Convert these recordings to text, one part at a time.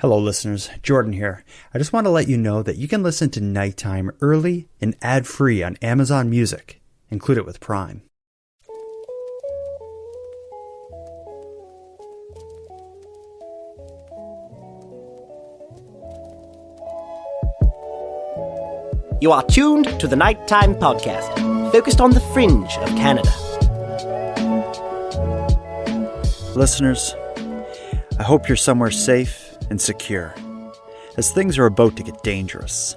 Hello listeners, Jordan here. I just want to let you know that you can listen to Nighttime early and ad-free on Amazon Music. Include it with Prime. You are tuned to the Nighttime Podcast, focused on the fringe of Canada. Listeners, I hope you're somewhere safe and secure, as things are about to get dangerous.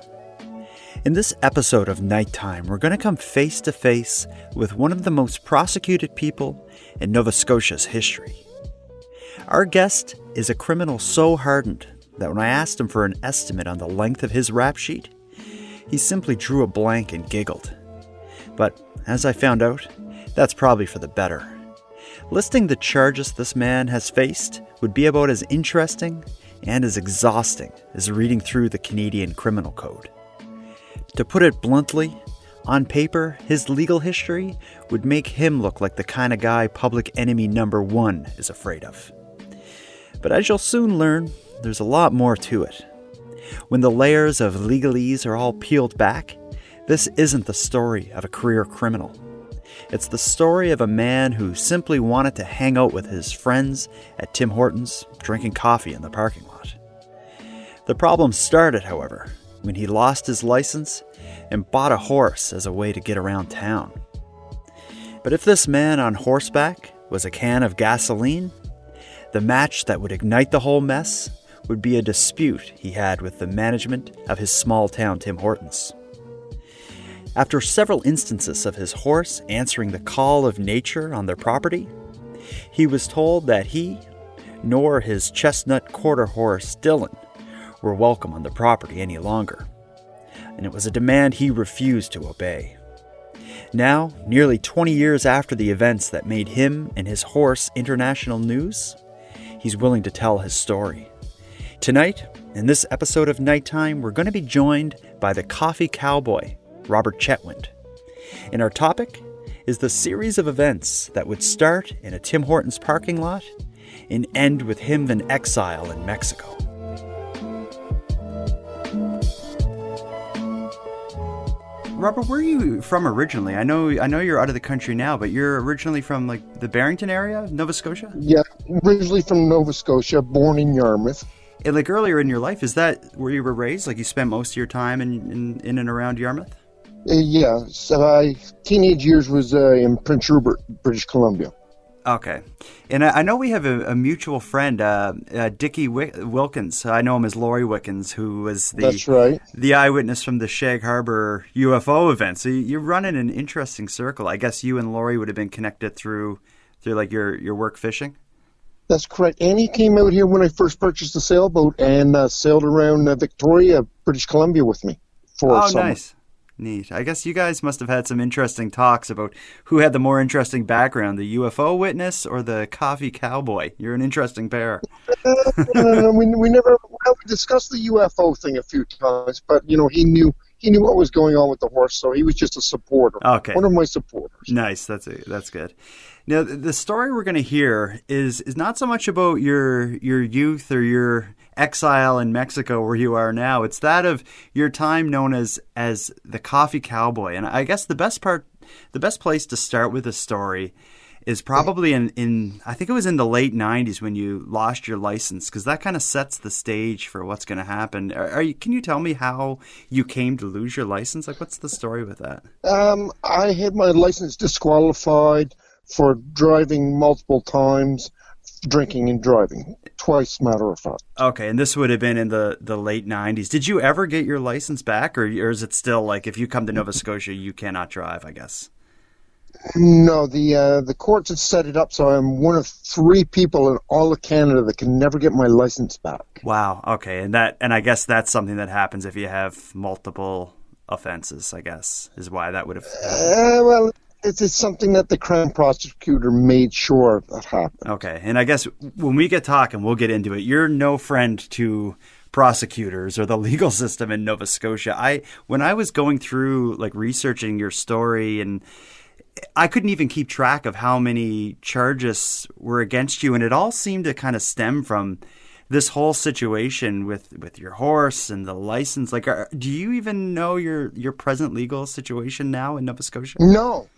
In this episode of Nighttime, we're going to come face to face with one of the most prosecuted people in Nova Scotia's history. Our guest is a criminal so hardened that when I asked him for an estimate on the length of his rap sheet, he simply drew a blank and giggled. But as I found out, that's probably for the better. Listing the charges this man has faced would be about as interesting and as exhausting as reading through the Canadian Criminal Code. To put it bluntly, on paper, his legal history would make him look like the kind of guy public enemy number one is afraid of. But as you'll soon learn, there's a lot more to it. When the layers of legalese are all peeled back, this isn't the story of a career criminal. It's the story of a man who simply wanted to hang out with his friends at Tim Hortons, drinking coffee in the parking lot. The problem started, however, when he lost his license and bought a horse as a way to get around town. But if this man on horseback was a can of gasoline, the match that would ignite the whole mess would be a dispute he had with the management of his small town Tim Hortons. After several instances of his horse answering the call of nature on their property, he was told that he, nor his chestnut quarter horse Dylan, were welcome on the property any longer, and it was a demand he refused to obey. Now, nearly 20 years after the events that made him and his horse international news, he's willing to tell his story. Tonight, in this episode of Nighttime, we're going to be joined by the coffee cowboy, Robert Chetwynd. And our topic is the series of events that would start in a Tim Hortons parking lot and end with him in exile in Mexico. Robert, where are you from originally? I know you're out of the country now, but you're originally from like the Barrington area, Nova Scotia? Yeah, originally from Nova Scotia, born in Yarmouth. And like earlier in your life, is that where you were raised? Like you spent most of your time in and around Yarmouth? Yeah, so teenage years was in Prince Rupert, British Columbia. Okay. And I know we have a mutual friend, Dickie Wilkins. I know him as Laurie Wickens, who was That's right. The eyewitness from the Shag Harbor UFO event. So you're running an interesting circle. I guess you and Laurie would have been connected through like your work fishing? That's correct. And he came out here when I first purchased a sailboat and sailed around Victoria, British Columbia with me for a summer. Nice. Neat. I guess you guys must have had some interesting talks about who had the more interesting background, the UFO witness or the coffee cowboy. You're an interesting pair. No, we never discussed the UFO thing a few times, but he knew what was going on with the horse, so he was just a supporter. Okay. One of my supporters. Nice. That's good. Now, the story we're going to hear is not so much about your youth or your exile in Mexico where you are now. It's that of your time known as the coffee cowboy. And I guess the best place to start with the story is probably in I think it was in the late 90s when you lost your license, because that kind of sets the stage for what's going to happen. Can you tell me how you came to lose your license? Like, what's the story with that? I had my license disqualified for driving multiple times, drinking and driving. Twice, matter of fact. Okay, and this would have been in the late 90s. Did you ever get your license back, or is it still like if you come to Nova Scotia, you cannot drive, I guess? No, the courts have set it up so I'm one of 3 people in all of Canada that can never get my license back. Wow, okay, and I guess that's something that happens if you have multiple offenses, I guess, is why that would have happened. Well, it's something that the Crown prosecutor made sure that happened. Okay, and I guess when we get talking, we'll get into it. You're no friend to prosecutors or the legal system in Nova Scotia. When I was going through like researching your story, and I couldn't even keep track of how many charges were against you, and it all seemed to kind of stem from this whole situation with your horse and the license, like, do you even know your present legal situation now in Nova Scotia? No.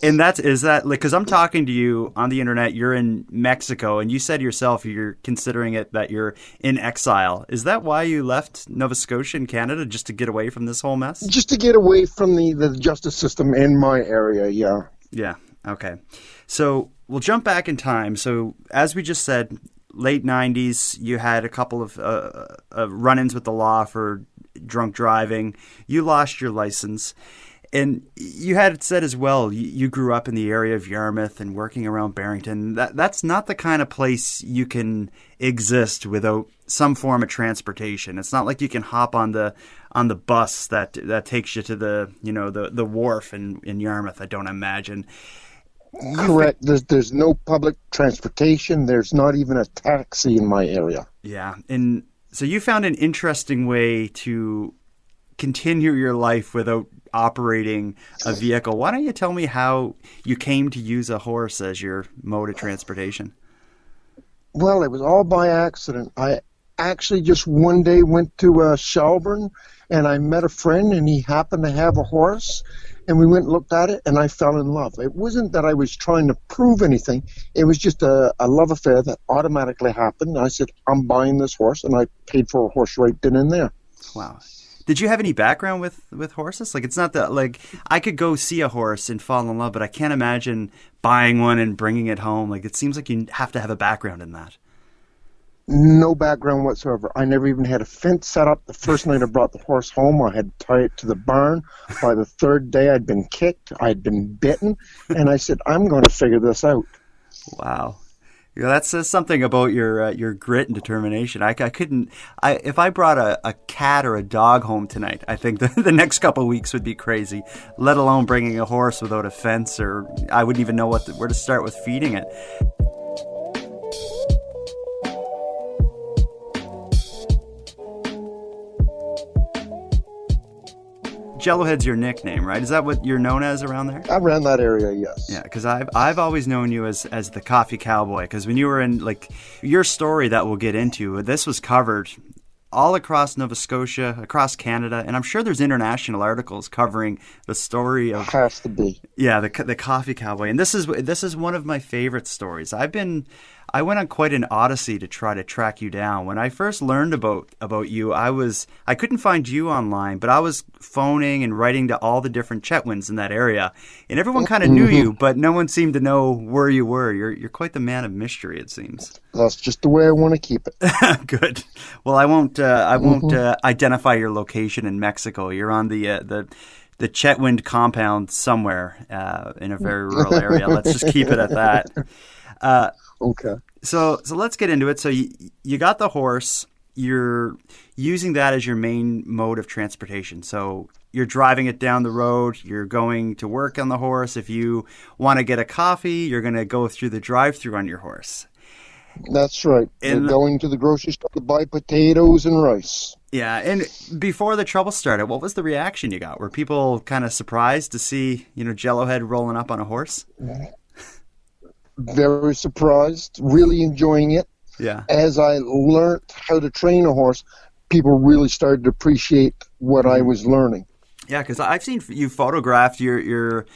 And is that like, because I'm talking to you on the internet, you're in Mexico, and you said yourself you're considering it that you're in exile. Is that why you left Nova Scotia and Canada, just to get away from this whole mess? Just to get away from the justice system in my area, yeah. Yeah, okay. So we'll jump back in time. So as we just said, late 90s, you had a couple of run-ins with the law for drunk driving. You lost your license. And you had said as well, you grew up in the area of Yarmouth and working around Barrington. That's not the kind of place you can exist without some form of transportation. It's not like you can hop on the bus that takes you to the wharf in Yarmouth, I don't imagine. Correct. There's no public transportation. There's not even a taxi in my area. Yeah. And so you found an interesting way to continue your life without operating a vehicle. Why don't you tell me how you came to use a horse as your mode of transportation? Well, it was all by accident. I actually just one day went to Shelburne, and I met a friend, and he happened to have a horse, and we went and looked at it, and I fell in love. It wasn't that I was trying to prove anything. It was just a love affair that automatically happened. I said, I'm buying this horse, and I paid for a horse right then and there. Wow. Did you have any background with horses? Like, it's not that, like, I could go see a horse and fall in love, but I can't imagine buying one and bringing it home. Like, it seems like you have to have a background in that. No background whatsoever. I never even had a fence set up. The first night I brought the horse home, I had to tie it to the barn. By the third day, I'd been kicked, I'd been bitten, and I said, I'm going to figure this out. Wow. Yeah, that says something about your grit and determination. If I brought a cat or a dog home tonight, I think the next couple of weeks would be crazy, let alone bringing a horse without a fence, or I wouldn't even know where to start with feeding it. Jellohead's your nickname, right? Is that what you're known as around there? Around that area, yes. Yeah, because I've always known you as the Coffee Cowboy, because when you were in, like, your story that we'll get into, this was covered all across Nova Scotia, across Canada, and I'm sure there's international articles covering the story of... Has to be. Yeah, the Coffee Cowboy. And this is one of my favorite stories. I went on quite an odyssey to try to track you down. When I first learned about you, I couldn't find you online, but I was phoning and writing to all the different Chetwynds in that area, and everyone kind of knew you, but no one seemed to know where you were. You're quite the man of mystery, it seems. That's just the way I want to keep it. Good. Well, I won't identify your location in Mexico. You're on the Chetwynd compound somewhere in a very rural area. Let's just keep it at that. Okay. So let's get into it. So you got the horse. You're using that as your main mode of transportation. So you're driving it down the road. You're going to work on the horse. If you want to get a coffee, you're going to go through the drive-through on your horse. That's right. We're going to the grocery store to buy potatoes and rice. Yeah, and before the trouble started, what was the reaction you got? Were people kind of surprised to see, Jellohead rolling up on a horse? Very surprised, really enjoying it. Yeah. As I learned how to train a horse, people really started to appreciate what I was learning. Yeah, because I've seen you photographed. You're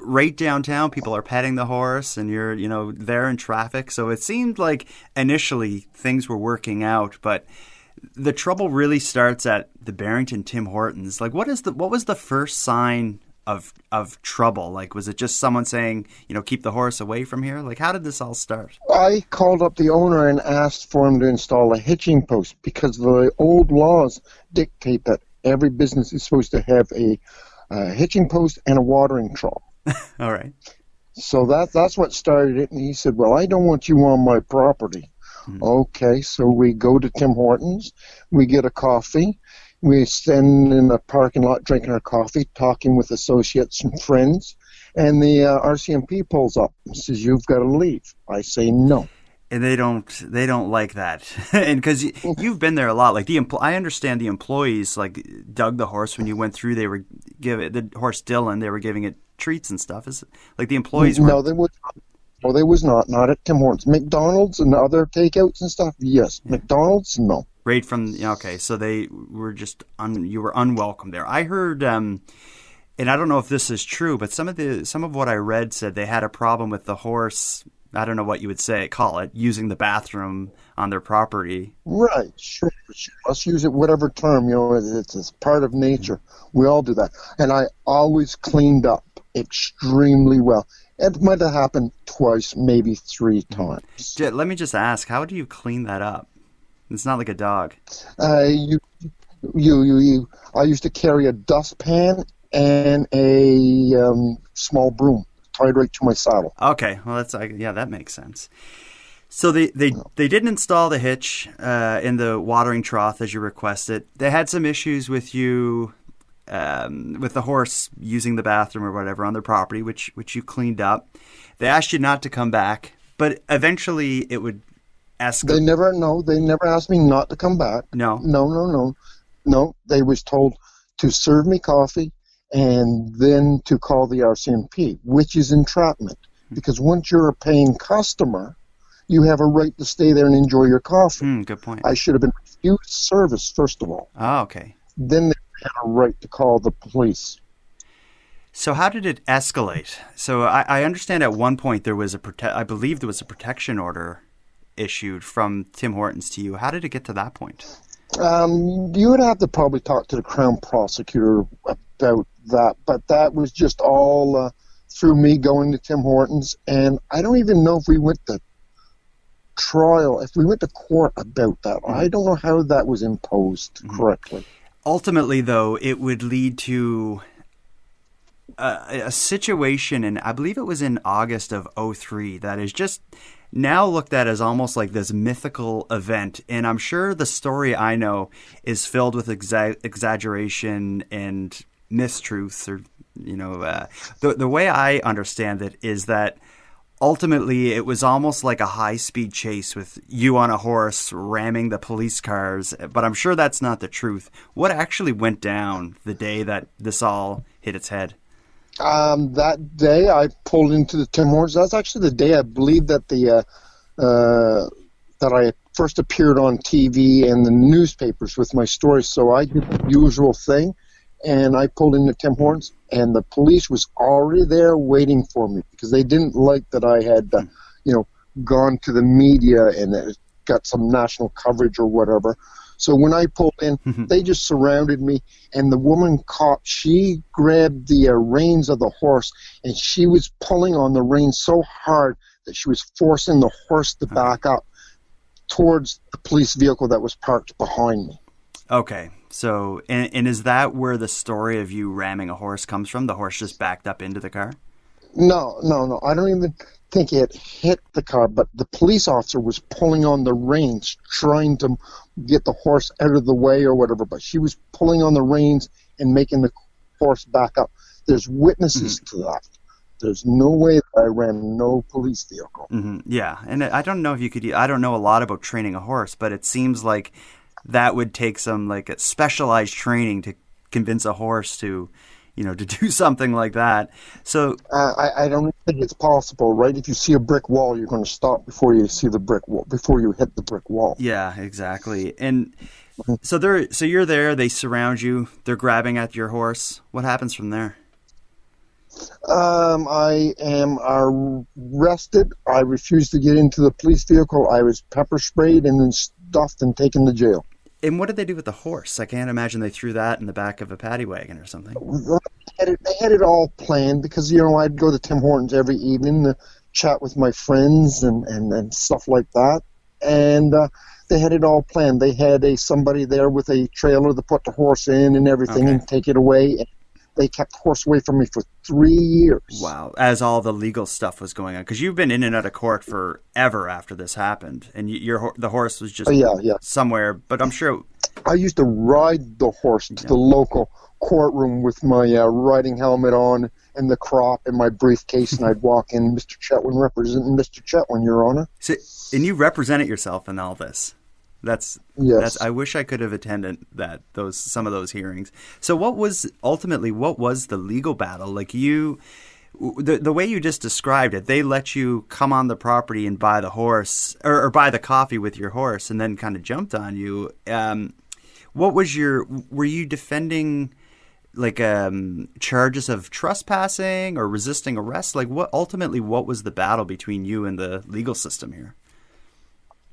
right downtown. People are petting the horse, and you're there in traffic. So it seemed like initially things were working out, but the trouble really starts at the Barrington Tim Hortons. Like, what was the first sign of trouble? Like, was it just someone saying, keep the horse away from here? Like, how did this all start? I called up the owner and asked for him to install a hitching post because the old laws dictate that every business is supposed to have a hitching post and a watering trough. All right. So that's what started it. And he said, well, I don't want you on my property. Mm-hmm. Okay, so we go to Tim Hortons. We get a coffee. We stand in the parking lot drinking our coffee, talking with associates and friends, and the RCMP pulls up and says, "You've got to leave." I say no. And they don't like that, and because you've been there a lot. Like I understand the employees like dug the horse when you went through. They were giving the horse Dylan. They were giving it treats and stuff. Is it like the employees? No, they would. No, they was not at Tim Hortons. McDonald's and other takeouts and stuff, yes. Yeah. McDonald's, no. Right from, okay, so they were just, you were unwelcome there. I heard, and I don't know if this is true, but some of what I read said they had a problem with the horse, I don't know what you would call it, using the bathroom on their property. Right, sure. Let's use it whatever term, it's part of nature. We all do that. And I always cleaned up extremely well. It might have happened twice, maybe 3 times. Let me just ask, how do you clean that up? It's not like a dog. I used to carry a dustpan and a small broom tied right to my saddle. Okay, well that makes sense. So they didn't install the hitch in the watering trough as you requested. They had some issues with you. With the horse using the bathroom or whatever on their property, which you cleaned up. They asked you not to come back, but eventually it would escalate. They never asked me not to come back. No. No, they was told to serve me coffee and then to call the RCMP, which is entrapment. Because once you're a paying customer, you have a right to stay there and enjoy your coffee. Good point. I should have been refused service, first of all. Oh, okay. Then they had a right to call the police. So how did it escalate? So I understand at one point there was I believe there was a protection order issued from Tim Hortons to you. How did it get to that point? You would have to probably talk to the Crown prosecutor about that, but that was just all through me going to Tim Hortons, and I don't even know if we went to trial, if we went to court about that. I don't know how that was imposed correctly. Ultimately, though, it would lead to a situation, and I believe it was in August of 2003, that is just now looked at as almost like this mythical event. And I'm sure the story I know is filled with exaggeration and mistruths, or the way I understand it is that ultimately it was almost like a high-speed chase with you on a horse ramming the police cars, but I'm sure that's not the truth. What actually went down the day that this all hit its head? That day I pulled into the Tim Hortons. That's actually the day I believe that that I first appeared on TV and the newspapers with my story. So I did the usual thing, and I pulled into Tim Hortons, and the police was already there waiting for me because they didn't like that I had, gone to the media and got some national coverage or whatever. So when I pulled in, they just surrounded me, and the woman cop, she grabbed the reins of the horse, and she was pulling on the reins so hard that she was forcing the horse to back up towards the police vehicle that was parked behind me. Okay. So, and is that where the story of you ramming a horse comes from? The horse just backed up into the car? No. I don't even think it hit the car, but the police officer was pulling on the reins, trying to get the horse out of the way or whatever, but she was pulling on the reins and making the horse back up. There's witnesses to that. There's no way that I ran no police vehicle. Yeah, and I don't know if you could, I don't know a lot about training a horse, but it seems like that would take some like specialized training to convince a horse to, to do something like that. So I don't think it's possible, right? If you see a brick wall, you're going to stop before you see the brick wall, before you hit the brick wall. Yeah, exactly. And so you're there, they surround you, they're grabbing at your horse. What happens from there? I am arrested. I refused to get into the police vehicle. I was pepper sprayed and then stuffed and taken to jail. And what did they do with the horse? I can't imagine they threw that in the back of a paddy wagon or something. They had it all planned because, I'd go to Tim Hortons every evening to chat with my friends and stuff like that. And they had it all planned. They had somebody there with a trailer to put the horse in and everything and take it away. And they kept the horse away from me for 3 years. Wow. As all the legal stuff was going on. Because you've been in and out of court forever after this happened. And the horse was just somewhere. But I'm sure... I used to ride the horse to the local courtroom with my riding helmet on and the crop and my briefcase. And I'd walk in, Mr. Chetwynd, representing Mr. Chetwynd, Your Honor. So, and you represented yourself in all this. That's I wish I could have attended some of those hearings. So what was the legal battle? Like The way you just described it, they let you come on the property and buy the horse or buy the coffee with your horse, and then kind of jumped on you. What was were you defending like charges of trespassing or resisting arrest? Like what was the battle between you and the legal system here?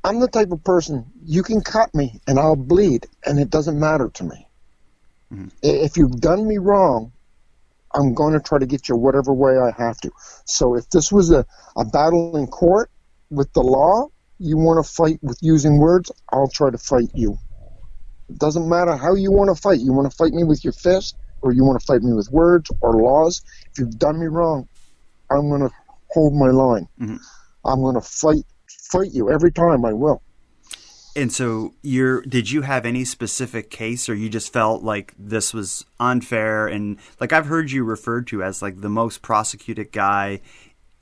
I'm the type of person, you can cut me and I'll bleed, and it doesn't matter to me. Mm-hmm. If you've done me wrong, I'm going to try to get you whatever way I have to. So if this was a battle in court with the law, you want to fight with using words, I'll try to fight you. It doesn't matter how you want to fight. You want to fight me with your fist, or you want to fight me with words or laws. If you've done me wrong, I'm going to hold my line. Mm-hmm. I'm going to fight you every time. I will. And so did you have any specific case, or you just felt like this was unfair? And like I've heard you referred to as like the most prosecuted guy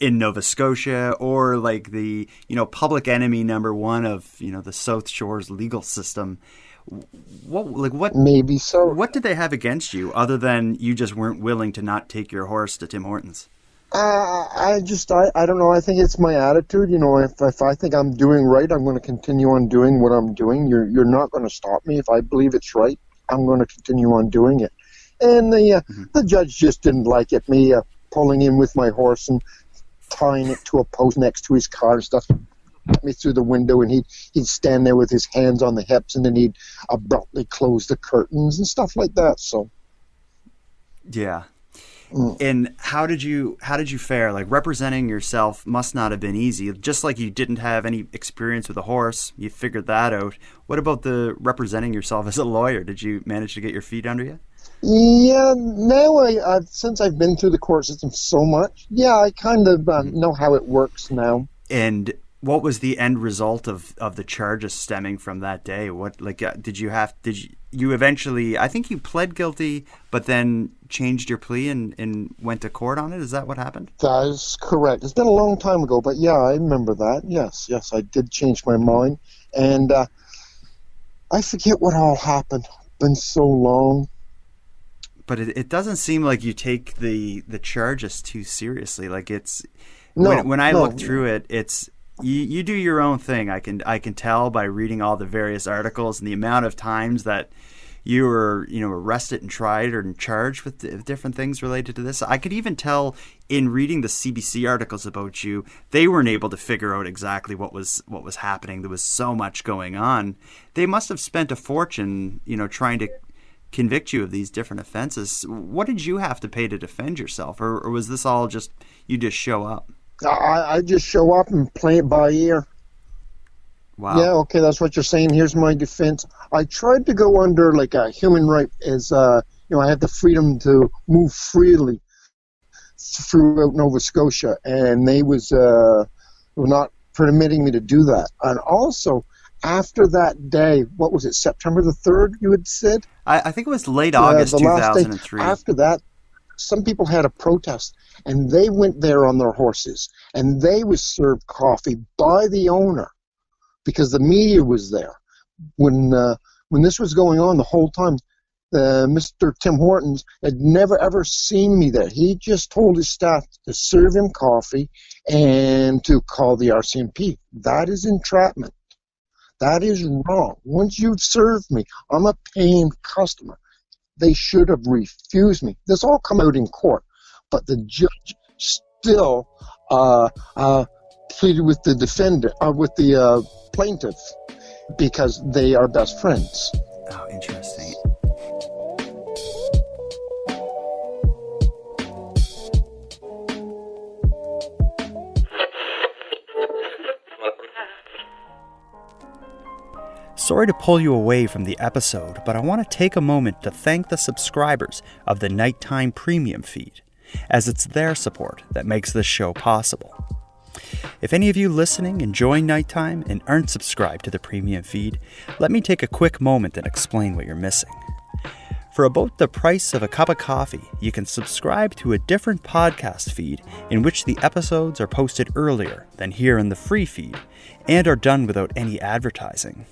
in Nova Scotia, or like the, public enemy number one of, the South Shore's legal system. What maybe so. What did they have against you other than you just weren't willing to not take your horse to Tim Hortons? I don't know. I think it's my attitude. If I think I'm doing right, I'm going to continue on doing what I'm doing. You're not going to stop me. If I believe it's right, I'm going to continue on doing it. And the judge just didn't like it. Me pulling in with my horse and tying it to a post next to his car and stuff. Me through the window, and he'd stand there with his hands on the hips, and then he'd abruptly close the curtains and stuff like that. So, yeah. And how did you fare? Like, representing yourself must not have been easy. Just like you didn't have any experience with a horse, you figured that out. What about the representing yourself as a lawyer? Did you manage to get your feet under you? Yeah, now since I've been through the court system so much, I kind of know how it works now. And what was the end result of the charges stemming from that day? What did you eventually? I think you pled guilty, but then changed your plea and went to court on it. Is that what happened? That is correct. It's been a long time ago, but I remember that. Yes, I did change my mind, and I forget what all happened. Been so long. But it doesn't seem like you take the charges too seriously. Like it's when I look through it, it's. You do your own thing. I can tell by reading all the various articles and the amount of times that you were arrested and tried or charged with different things related to this. I could even tell in reading the CBC articles about you, they weren't able to figure out exactly what was happening. There was so much going on. They must have spent a fortune, trying to convict you of these different offenses. What did you have to pay to defend yourself, or was this all just you just show up? I just show up and play it by ear. Wow. Yeah, okay, that's what you're saying. Here's my defense. I tried to go under like a human right as, I have the freedom to move freely throughout Nova Scotia, and they were not permitting me to do that. And also, after that day, what was it, September the 3rd, you had said? I think it was late August 2003. After that, some people had a protest, and they went there on their horses, and they was served coffee by the owner because the media was there. When this was going on the whole time, Mr. Tim Hortons had never ever seen me there. He just told his staff to serve him coffee and to call the RCMP. That is entrapment. That is wrong. Once you've served me, I'm a paying customer. They should have refused me. This all come out in court, but the judge still pleaded with the defendant, with the plaintiff, because they are best friends. Oh, interesting. Sorry to pull you away from the episode, but I want to take a moment to thank the subscribers of the Nighttime Premium feed, as it's their support that makes this show possible. If any of you listening enjoy Nighttime and aren't subscribed to the Premium feed, let me take a quick moment and explain what you're missing. For about the price of a cup of coffee, you can subscribe to a different podcast feed in which the episodes are posted earlier than here in the free feed and are done without any advertising.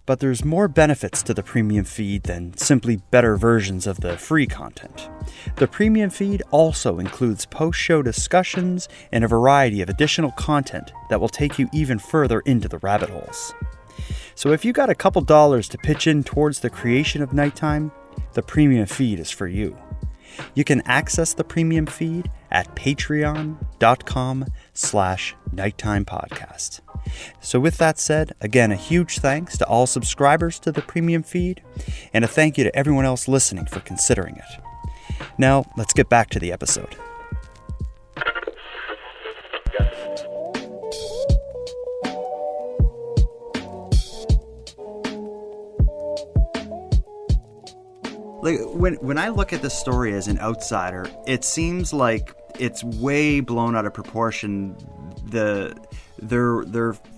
But there's more benefits to the premium feed than simply better versions of the free content. The premium feed also includes post-show discussions and a variety of additional content that will take you even further into the rabbit holes. So if you got a couple dollars to pitch in towards the creation of Nighttime, the premium feed is for you. You can access the premium feed at patreon.com/nighttimepodcast. So with that said, again, a huge thanks to all subscribers to the premium feed, and a thank you to everyone else listening for considering it. Now, let's get back to the episode. Like when I look at this story as an outsider, it seems like it's way blown out of proportion. Their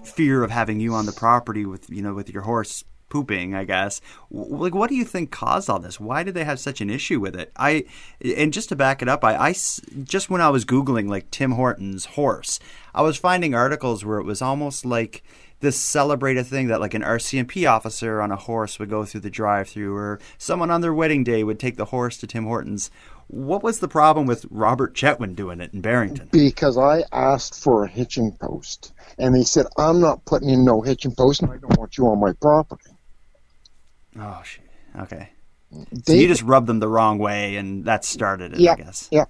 fear of having you on the property with your horse pooping, I guess. Like, what do you think caused all this? Why did they have such an issue with it? And just to back it up, I just when I was Googling like Tim Horton's horse, I was finding articles where it was almost like this celebrated thing that like an RCMP officer on a horse would go through the drive-thru, or someone on their wedding day would take the horse to Tim Hortons. What was the problem with Robert Chetwynd doing it in Barrington? Because I asked for a hitching post, and they said, I'm not putting in no hitching post, and I don't want you on my property. Oh, shit. Okay. So you just rubbed them the wrong way, and that started it, I guess. Yeah.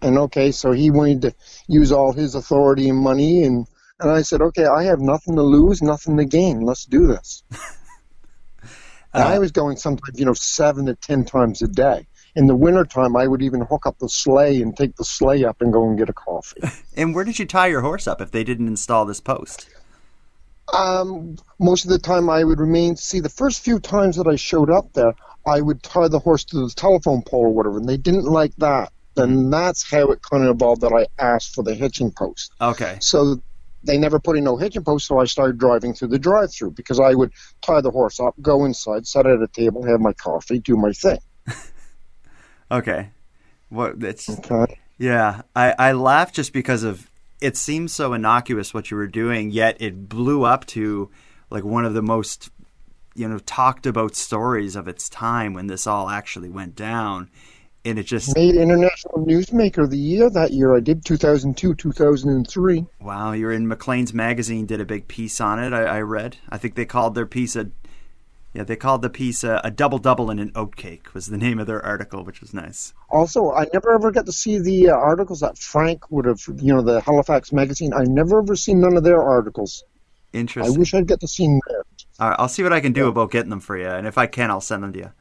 And okay, so he wanted to use all his authority and money, and I said, okay, I have nothing to lose, nothing to gain. Let's do this. I was going sometimes, 7 to 10 times a day. In the wintertime, I would even hook up the sleigh and take the sleigh up and go and get a coffee. And where did you tie your horse up if they didn't install this post? Most of the time I would remain. See, the first few times that I showed up there, I would tie the horse to the telephone pole or whatever, and they didn't like that. Then that's how it kind of evolved that I asked for the hitching post. Okay. So they never put in no hitching post, so I started driving through the drive-thru because I would tie the horse up, go inside, sit at a table, have my coffee, do my thing. Okay. Okay. Yeah, I laugh just because of it seems so innocuous what you were doing, yet it blew up to like one of the most talked about stories of its time when this all actually went down. And it just made International Newsmaker of the Year that year. I did 2002, 2003. Wow, you're in Maclean's magazine, did a big piece on it. I read. I think they called their piece a double-double in an oatcake was the name of their article, which was nice. Also, I never ever got to see the articles that Frank would have, the Halifax magazine. I never ever seen none of their articles. Interesting. I wish I'd get to see theirs. All right, I'll see what I can do about getting them for you, and if I can, I'll send them to you.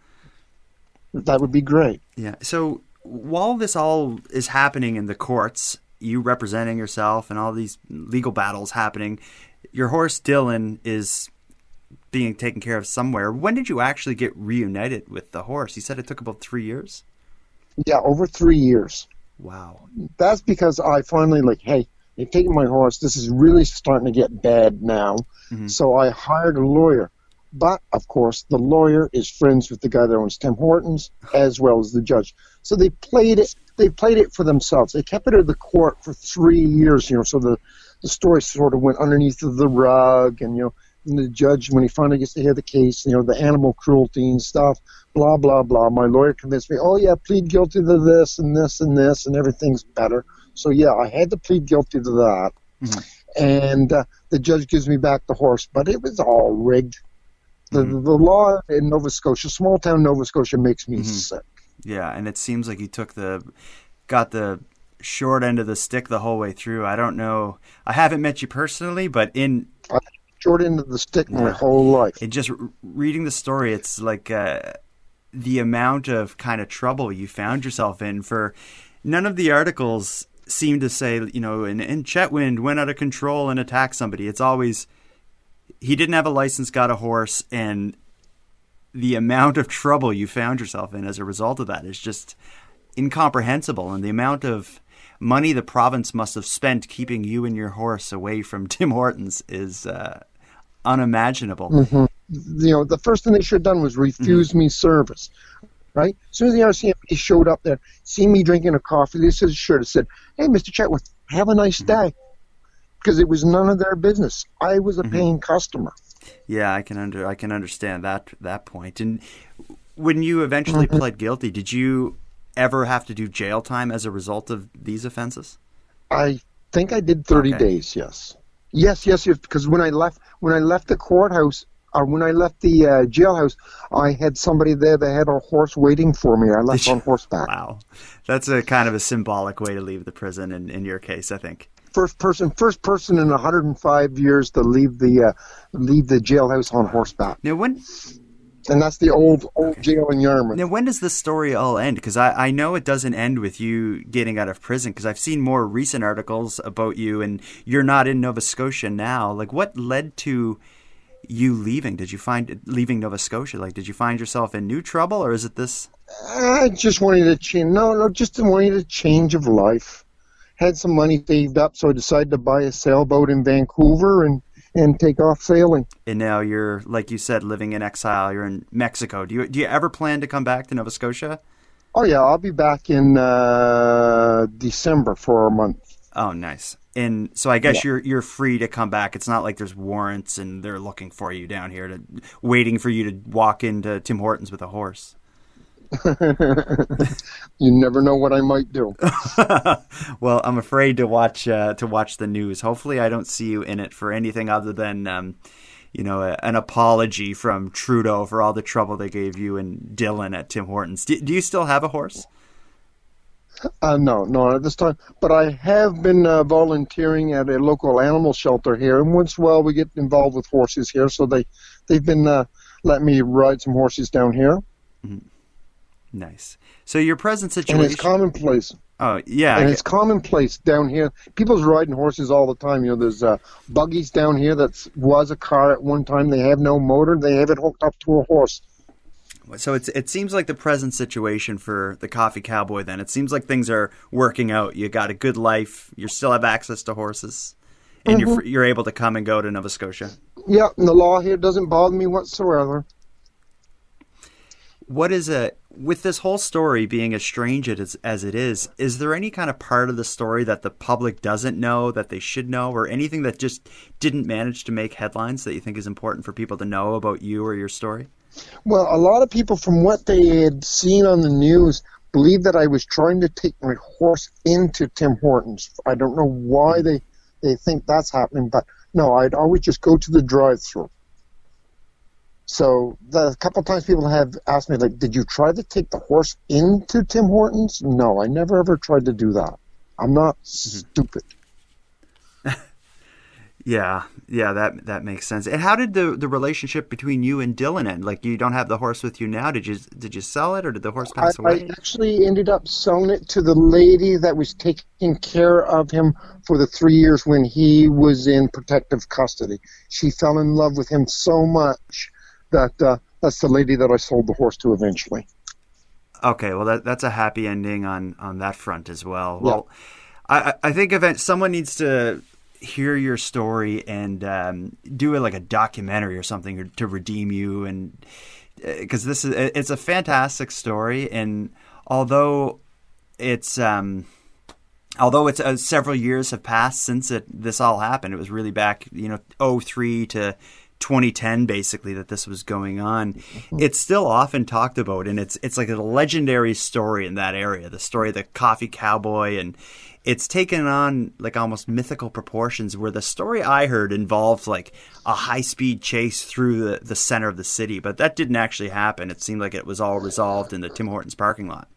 That would be great. Yeah. So while this all is happening in the courts, you representing yourself and all these legal battles happening, your horse Dylan is being taken care of somewhere. When did you actually get reunited with the horse? You said it took about 3 years? Yeah, over 3 years. Wow. That's because I finally hey, they've taken my horse. This is really starting to get bad now. Mm-hmm. So I hired a lawyer. But, of course, the lawyer is friends with the guy that owns Tim Hortons, as well as the judge. So they played it for themselves. They kept it at the court for 3 years, so the story sort of went underneath of the rug, and, and the judge, when he finally gets to hear the case, the animal cruelty and stuff, blah, blah, blah. My lawyer convinced me, oh, yeah, plead guilty to this and this and this, and everything's better. So, yeah, I had to plead guilty to that. Mm-hmm. And the judge gives me back the horse, but it was all rigged. The law in Nova Scotia, small town Nova Scotia, makes me sick. Yeah, and it seems like you got the short end of the stick the whole way through. I don't know. I haven't met you personally, but I short end of the stick my whole life. And just reading the story, it's like the amount of kind of trouble you found yourself in. For none of the articles seem to say, and Chetwynd went out of control and attacked somebody. It's always he didn't have a license, got a horse, and the amount of trouble you found yourself in as a result of that is just incomprehensible. And the amount of money the province must have spent keeping you and your horse away from Tim Hortons is unimaginable. Mm-hmm. The first thing they should have done was refuse me service, right? As soon as the RCMP showed up there, see me drinking a coffee, they should have said, hey, Mr. Chetwynd, have a nice day. because it was none of their business. I was a paying customer. Yeah, I can understand that point. And when you eventually pled guilty, did you ever have to do jail time as a result of these offenses? I think I did 30 days. Yes. Because when I left the courthouse, or when I left the jailhouse, I had somebody there that had a horse waiting for me. I left on horseback. Wow, that's a kind of a symbolic way to leave the prison. In your case, I think. First person in 105 years to leave the jailhouse on horseback. Now and that's the old jail in Yarmouth. Now, when does this story all end? Because I know it doesn't end with you getting out of prison, because I've seen more recent articles about you, and you're not in Nova Scotia now. Like, what led to you leaving? Leaving Nova Scotia? Like, did you find yourself in new trouble, or is it this? I just wanted a change. No, just wanted a change of life. Had some money saved up, so I decided to buy a sailboat in Vancouver and take off sailing. And now you're, like you said, living in exile. You're in Mexico. Do you ever plan to come back to Nova Scotia? Oh, yeah. I'll be back in December for a month. Oh, nice. And so I guess you're free to come back. It's not like there's warrants and they're looking for you down here, waiting for you to walk into Tim Hortons with a horse. You never know what I might do. Well, I'm afraid to watch the news. Hopefully, I don't see you in it for anything other than an apology from Trudeau for all the trouble they gave you and Dylan at Tim Hortons. Do you still have a horse? No, not at this time. But I have been volunteering at a local animal shelter here, and once in a while we get involved with horses here. So they've been letting me ride some horses down here. Mm-hmm. Nice. So your present situation... And it's commonplace. Oh, yeah. And it's commonplace down here. People's riding horses all the time. There's buggies down here that was a car at one time. They have no motor. They have it hooked up to a horse. So it seems like the present situation for the Coffee Cowboy then. It seems like things are working out. You got a good life. You still have access to horses. And you're able to come and go to Nova Scotia. Yeah, and the law here doesn't bother me whatsoever. With this whole story being as strange as it is there any kind of part of the story that the public doesn't know that they should know, or anything that just didn't manage to make headlines that you think is important for people to know about you or your story? Well, a lot of people, from what they had seen on the news, believe that I was trying to take my horse into Tim Hortons. I don't know why they think that's happening, but no, I'd always just go to the drive-thru. So a couple of times people have asked me, like, did you try to take the horse into Tim Hortons? No, I never ever tried to do that. I'm not stupid. Yeah, that makes sense. And how did the relationship between you and Dylan end? Like, you don't have the horse with you now. Did you sell it, or did the horse pass away? I actually ended up selling it to the lady that was taking care of him for the 3 years when he was in protective custody. She fell in love with him so much that that's the lady that I sold the horse to eventually. Okay, well that's a happy ending on that front as well. Yeah. Well, I think someone needs to hear your story and do it like a documentary or something to redeem you, and because it's a fantastic story, and although it's several years have passed since this all happened, it was really back 2003 to 2010 basically that this was going on. It's still often talked about, and it's like a legendary story in that area, the story of the Coffee Cowboy, and it's taken on like almost mythical proportions, where the story I heard involved like a high-speed chase through the center of the city, but that didn't actually happen. It seemed like it was all resolved in the Tim Hortons parking lot.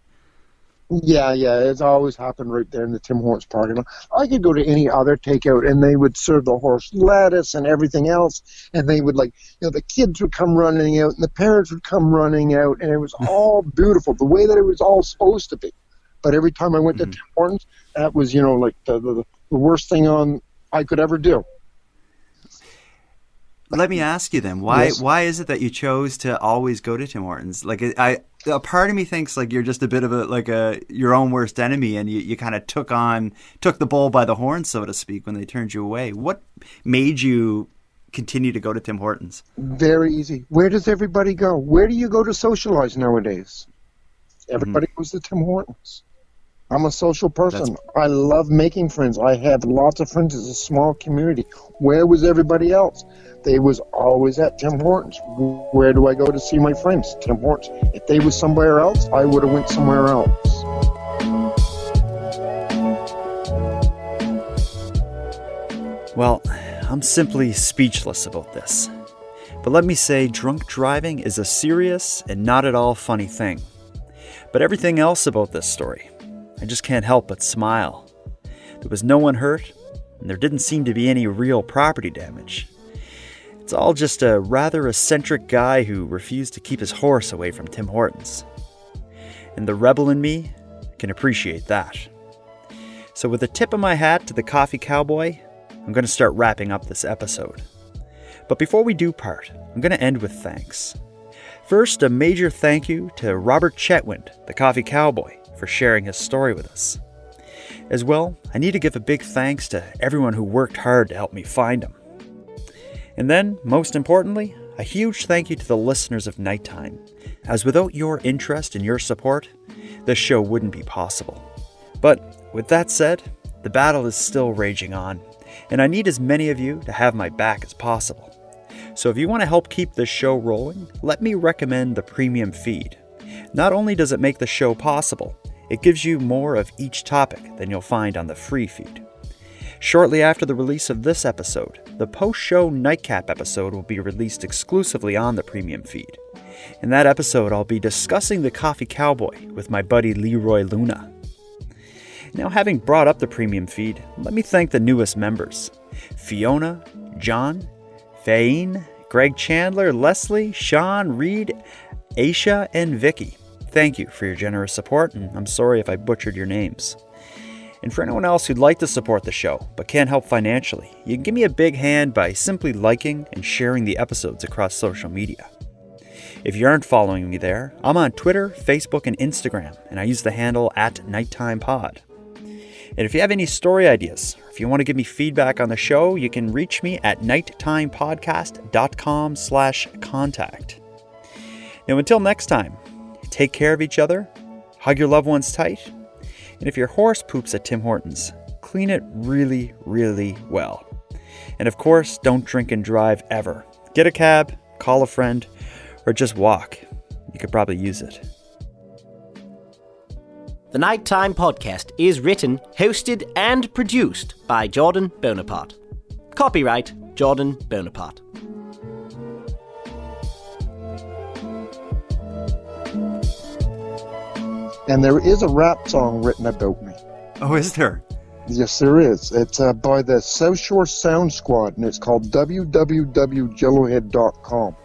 Yeah, it's always happened right there in the Tim Hortons parking lot. I could go to any other takeout, and they would serve the horse lettuce and everything else, and they would the kids would come running out, and the parents would come running out, and it was all beautiful, the way that it was all supposed to be. But every time I went to Tim Hortons, that was, like the worst thing I could ever do. Let me ask you then, why is it that you chose to always go to Tim Hortons? Like, a part of me thinks like you're just a bit of your own worst enemy, and you kind of took the bull by the horn, so to speak, when they turned you away. What made you continue to go to Tim Hortons? Very easy. Where does everybody go? Where do you go to socialize nowadays? Everybody goes to Tim Hortons. I'm a social person. I love making friends. I have lots of friends. It's a small community. Where was everybody else? They was always at Tim Hortons. Where do I go to see my friends? Tim Hortons. If they was somewhere else, I would have went somewhere else. Well, I'm simply speechless about this. But let me say, drunk driving is a serious and not at all funny thing. But everything else about this story, I just can't help but smile. There was no one hurt, and there didn't seem to be any real property damage. It's all just a rather eccentric guy who refused to keep his horse away from Tim Hortons. And the rebel in me can appreciate that. So with a tip of my hat to the coffee cowboy, I'm going to start wrapping up this episode. But before we do part, I'm going to end with thanks. First, a major thank you to Robert Chetwynd, the coffee cowboy, for sharing his story with us. As well, I need to give a big thanks to everyone who worked hard to help me find him. And then, most importantly, a huge thank you to the listeners of Nighttime, as without your interest and your support, this show wouldn't be possible. But with that said, the battle is still raging on, and I need as many of you to have my back as possible. So if you want to help keep this show rolling, let me recommend the premium feed. Not only does it make the show possible, it gives you more of each topic than you'll find on the free feed. Shortly after the release of this episode, the post-show Nightcap episode will be released exclusively on the premium feed. In that episode, I'll be discussing the Coffee Cowboy with my buddy Leroy Luna. Now, having brought up the premium feed, let me thank the newest members: Fiona, John, Fain, Greg Chandler, Leslie, Sean, Reed, Aisha, and Vicky. Thank you for your generous support, and I'm sorry if I butchered your names. And for anyone else who'd like to support the show but can't help financially, you can give me a big hand by simply liking and sharing the episodes across social media. If you aren't following me there, I'm on Twitter, Facebook, and Instagram, and I use the handle @NighttimePod. And if you have any story ideas, or if you want to give me feedback on the show, you can reach me at nighttimepodcast.com/contact. Now, until next time, take care of each other, hug your loved ones tight, and if your horse poops at Tim Hortons, clean it really, really well. And of course, don't drink and drive ever. Get a cab, call a friend, or just walk. You could probably use it. The Nighttime Podcast is written, hosted, and produced by Jordan Bonaparte. Copyright Jordan Bonaparte. And there is a rap song written about me. Oh, is there? Yes, there is. It's by the South Shore Sound Squad, and it's called www.jellohead.com.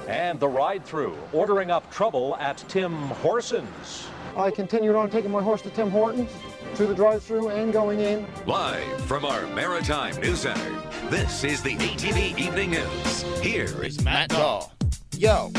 And the ride-through, ordering up trouble at Tim Horson's. I continued on taking my horse to Tim Hortons, through the drive-through and going in. Live from our Maritime News Center, this is the ATV Evening News. Here is Matt Dahl. Yo,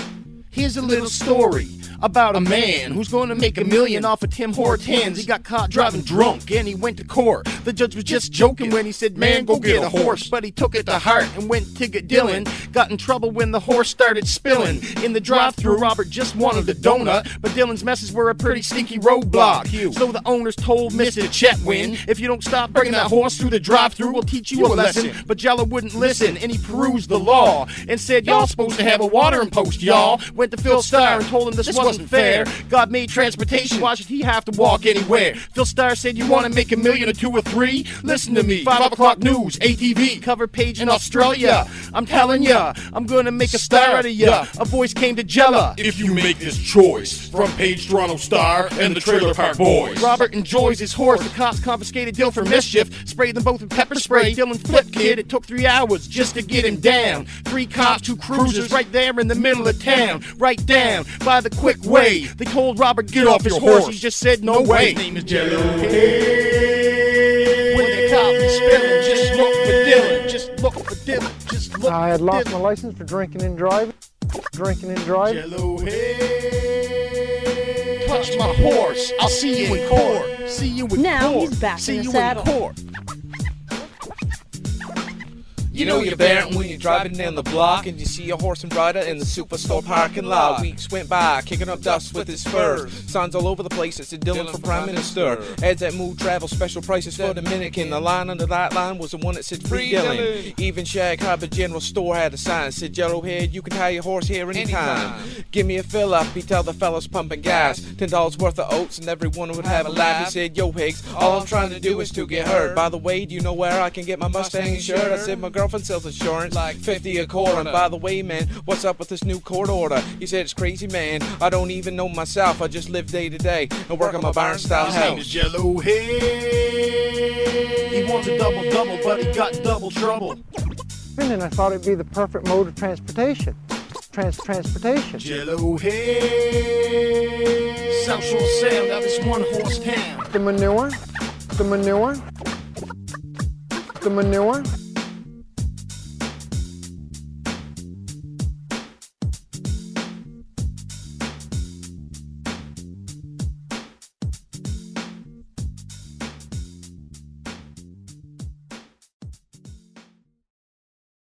here's a little story about a man who's going to make $1 million off of Tim Hortons. He got caught driving drunk and he went to court. The judge was just joking when he said, man, go get a horse. But he took it to heart and went to get Dylan. Got in trouble when the horse started spilling. In the drive-thru, Robert just wanted a donut, but Dylan's messes were a pretty stinky roadblock. So the owners told Mr. Chetwynd, if you don't stop bringing that horse through the drive-thru, we'll teach you a lesson. But Jello wouldn't listen, and he perused the law and said, y'all supposed to have a watering post, y'all. Went to Phil Starr and told him this wasn't fair. God made transportation, why should he have to walk anywhere? Phil Starr said, you want to make $1 million or 2 or 3? Listen to me, 5 o'clock news, ATV, cover page in Australia. I'm telling ya, I'm gonna make a star out of ya. A voice came to Jella. If you make this choice, front page Toronto Star and the Trailer Park Boys. Robert enjoys his horse. The cops confiscated Dill for mischief, sprayed them both with pepper spray. Dylan flipped, kid. It took 3 hours just to get him down. 3 cops, 2 cruisers, right there in the middle of town, right down by the quick way. They told Robert, get off your horse. He just said, no way. His name is Jello. Hey. When the cops are spilling, just look for Dylan. Just look for Dylan. Just look I had for lost Dylan. my license for drinking and driving. Jello, hey. Touch my horse. I'll see you in court. See you in Now court. he's back See in the you saddle. in court. You know you're bent when you're driving down the block and you see a horse and rider in the superstore parking lot. Weeks went by, kicking up dust with his fur. Signs all over the place, it's a Dylan for Prime Minister. As that mood travels, special prices for Dominican. The line under that line was the one that said free Dylan. Even Shag Harbor General Store had a sign, said Yellowhead, you can tie your horse here anytime. Give me a fill up, he tell the fellas pumping gas. $10 worth of oats and everyone would have a laugh. He said, yo Higgs, all I'm trying to do is to get hurt. By the way, do you know where I can get my Mustang insured? I said, my girlfriend sells insurance, like 50 a quarter. And by the way, man, what's up with this new court order? He said, it's crazy, man, I don't even know myself. I just live day to day and work on my barn style His house. name is Yellowhead. He wants a double-double, but he got double trouble. And then I thought it'd be the perfect mode of transportation. Transportation. Yellowhead. South Shore Sound of this one-horse town. The manure.